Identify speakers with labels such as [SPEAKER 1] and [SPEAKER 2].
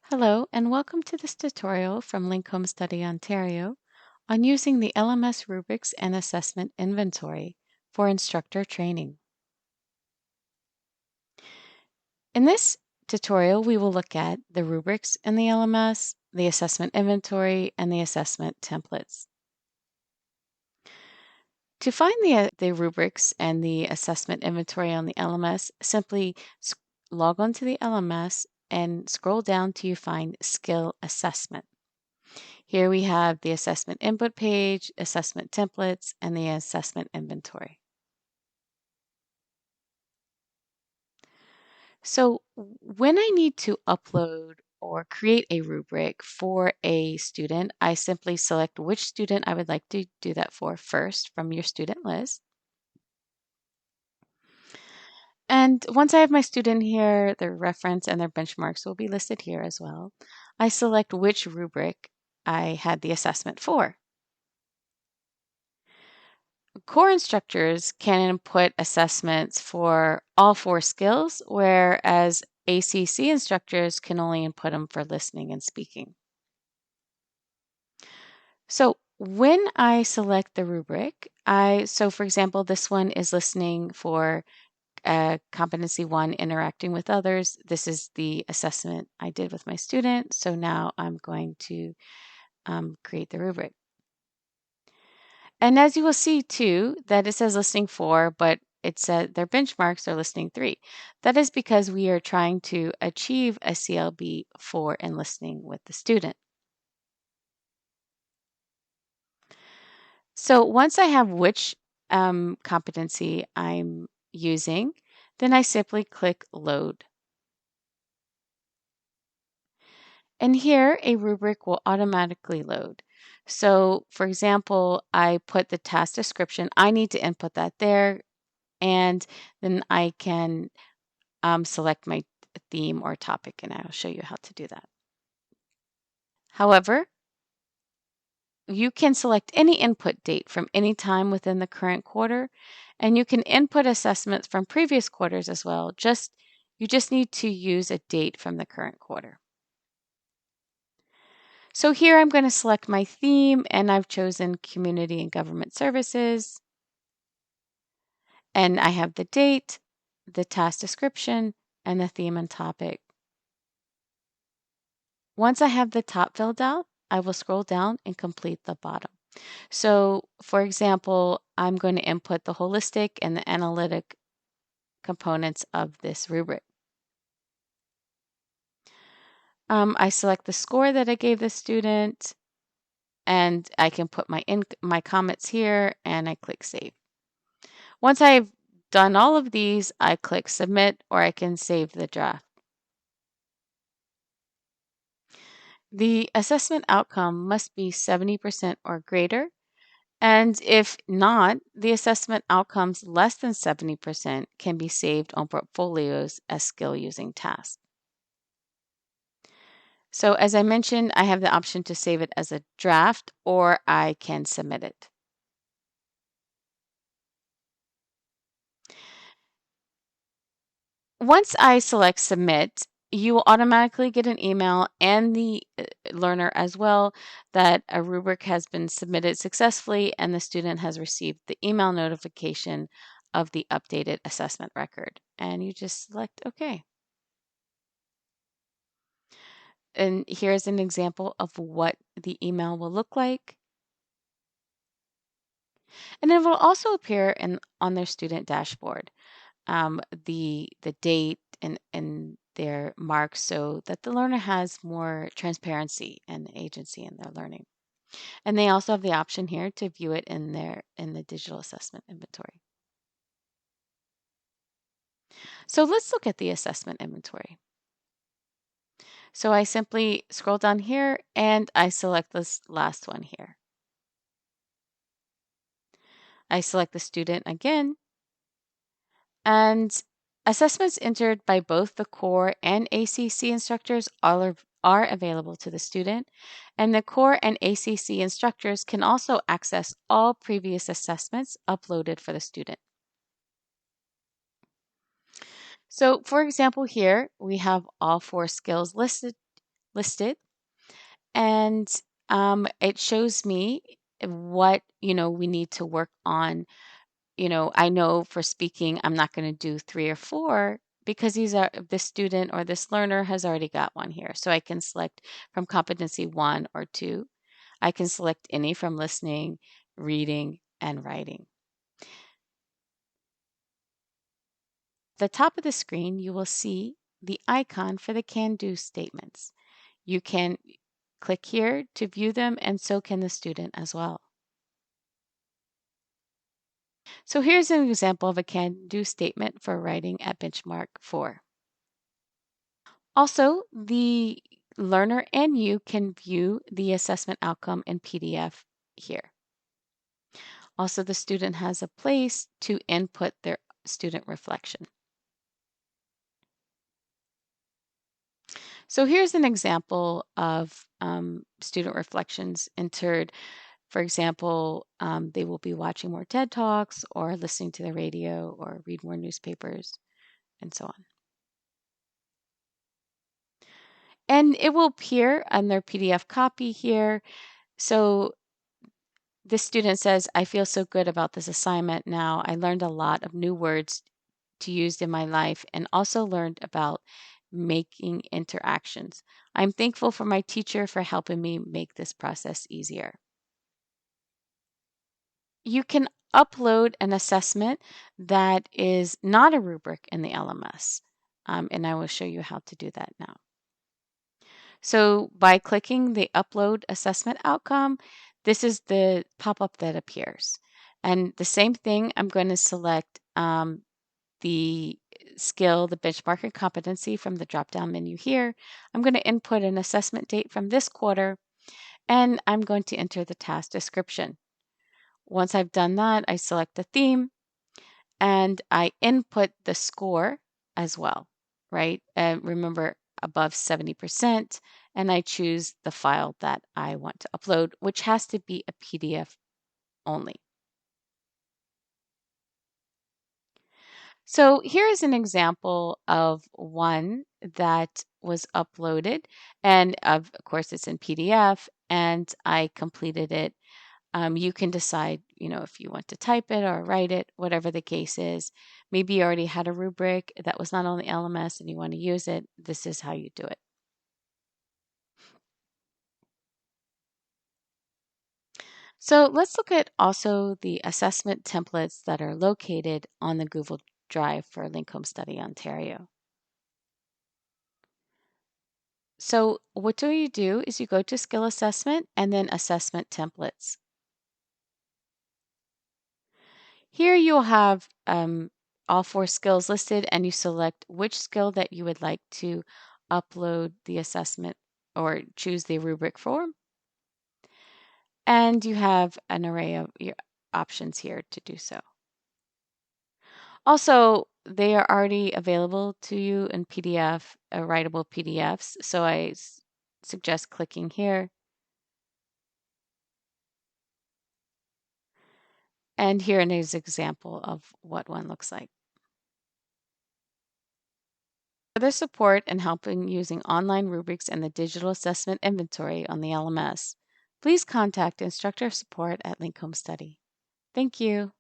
[SPEAKER 1] Hello, and welcome to this tutorial from Link Home Study Ontario on using the LMS Rubrics and Assessment Inventory for instructor training. In this tutorial, we will look at the rubrics in the LMS, the assessment inventory, and the assessment templates. To find the rubrics and the assessment inventory on the LMS, simply log on to the LMS and scroll down till you find Skill Assessment. Here we have the assessment input page, assessment templates, and the assessment inventory. So when I need to upload or create a rubric for a student, I simply select which student I would like to do that for first from your student list. And once I have my student here, their reference and their benchmarks will be listed here as well. I select which rubric I had the assessment for. Core instructors can input assessments for all 4 skills, whereas ACC instructors can only input them for listening and speaking. So when I select the rubric, so for example, this one is listening for competency 1, interacting with others. This is the assessment I did with my student. So now I'm going to create the rubric. And as you will see too, that it says listening 4, but it said their benchmarks are listening 3. That is because we are trying to achieve a CLB 4 in listening with the student. So once I have which competency I'm using, then I simply click Load. And here a rubric will automatically load. So for example, I put the task description. I need to input that there, and then I can select my theme or topic, and I'll show you how to do that. However, you can select any input date from any time within the current quarter, and you can input assessments from previous quarters as well. You just need to use a date from the current quarter. So here I'm going to select my theme, and I've chosen Community and Government Services. And I have the date, the task description, and the theme and topic. Once I have the top filled out, I will scroll down and complete the bottom. So for example, I'm going to input the holistic and the analytic components of this rubric. I select the score that I gave the student, and I can put my comments here, and I click Save. Once I've done all of these, I click Submit, or I can save the draft. The assessment outcome must be 70% or greater, and if not, the assessment outcomes less than 70% can be saved on portfolios as skill using tasks. So as I mentioned, I have the option to save it as a draft, or I can submit it. Once I select submit, you will automatically get an email, and the learner as well, that a rubric has been submitted successfully and the student has received the email notification of the updated assessment record. And you just select OK. And here's an example of what the email will look like. And it will also appear on their student dashboard, the date and their marks, so that the learner has more transparency and agency in their learning. And they also have the option here to view it in the digital assessment inventory. So let's look at the assessment inventory. So I simply scroll down here and I select this last one here. I select the student again, and assessments entered by both the core and ACC instructors are available to the student, and the core and ACC instructors can also access all previous assessments uploaded for the student. So for example, here we have all 4 skills listed listed, and it shows me what we need to work on. I know for speaking, I'm not going to do 3 or 4 because these are this student or this learner has already got one here. So I can select from competency 1 or 2. I can select any from listening, reading, and writing. At the top of the screen, you will see the icon for the can-do statements. You can click here to view them, and so can the student as well. So here's an example of a can-do statement for writing at benchmark 4. Also, the learner and you can view the assessment outcome in PDF here. Also, the student has a place to input their student reflection. So here's an example of student reflections entered. For example, they will be watching more TED Talks or listening to the radio or read more newspapers and so on. And it will appear on their PDF copy here. So this student says, I feel so good about this assignment now. I learned a lot of new words to use in my life and also learned about making interactions. I'm thankful for my teacher for helping me make this process easier. You can upload an assessment that is not a rubric in the LMS, and I will show you how to do that now. So by clicking the upload assessment outcome, this is the pop-up that appears. And the same thing, I'm going to select the skill, the benchmark and competency from the drop-down menu here. I'm going to input an assessment date from this quarter, and I'm going to enter the task description. Once I've done that, I select the theme, and I input the score as well, right? Remember, above 70%, and I choose the file that I want to upload, which has to be a PDF only. So here is an example of one that was uploaded, and of course it's in PDF, and I completed it. You can decide, if you want to type it or write it, whatever the case is. Maybe you already had a rubric that was not on the LMS and you want to use it. This is how you do it. So let's look at also the assessment templates that are located on the Google Drive for Link Home Study Ontario. So what do you do is you go to skill assessment and then assessment templates. Here you'll have all 4 skills listed, and you select which skill that you would like to upload the assessment or choose the rubric for. And you have an array of your options here to do so. Also, they are already available to you in PDF, writable PDFs. So I suggest clicking here. And here is an example of what one looks like. Further support and helping using online rubrics and the digital assessment inventory on the LMS, please contact instructor support at Link Home Study. Thank you.